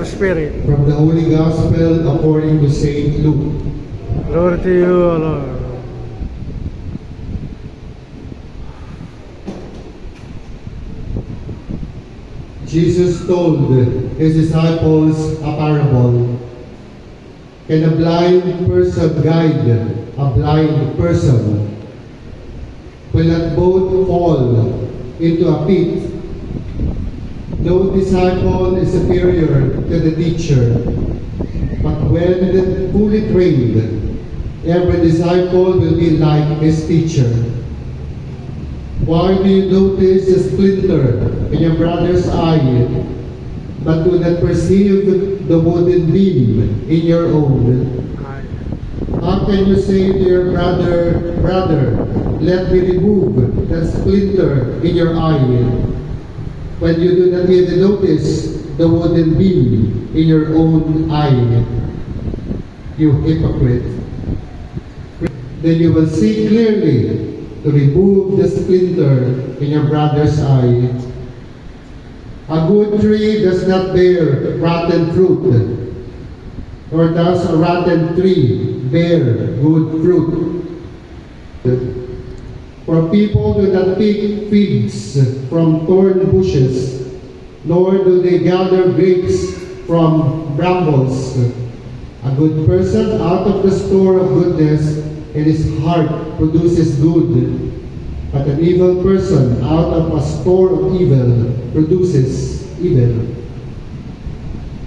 your spirit. From the Holy Gospel according to Saint Luke. Glory to you, O Lord. Jesus told his disciples a parable. Can a blind person guide a blind person? Will not both fall into a pit? No disciple is superior to the teacher, but when fully trained, every disciple will be like his teacher. Why do you notice a splinter in your brother's eye, but do not perceive the wooden beam in your own? How can you say to your brother, "Brother, let me remove that splinter in your eye," when you do not even notice the wooden beam in your own eye? You hypocrite. Then you will see clearly to remove the splinter in your brother's eye. A good tree does not bear rotten fruit, nor does a rotten tree bear good fruit. For people do not pick figs from thorn bushes, nor do they gather grapes from brambles. A good person out of the store of goodness in his heart produces good, but an evil person out of a store of evil produces evil.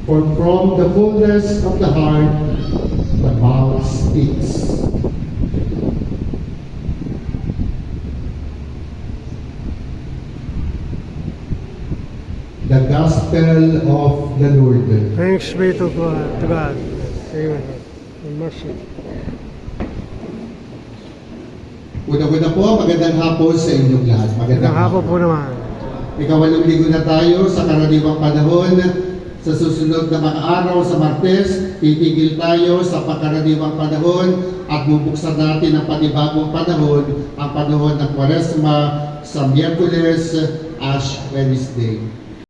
For from the fullness of the heart, the mouth speaks. The Gospel of the Lord. Thanks be to God. Amen. In mercy. Una-una po, magandang hapon sa inyong lahat. Magandang hapon po naman. Ikawalong linggo na tayo sa karaniwang panahon. Sa susunod na mga araw sa Martes, titigil tayo sa pangkaraniwang panahon at bubuksan natin ang panibagong panahon, ang panahon ng Kwaresma sa Miyerkules, Ash Wednesday.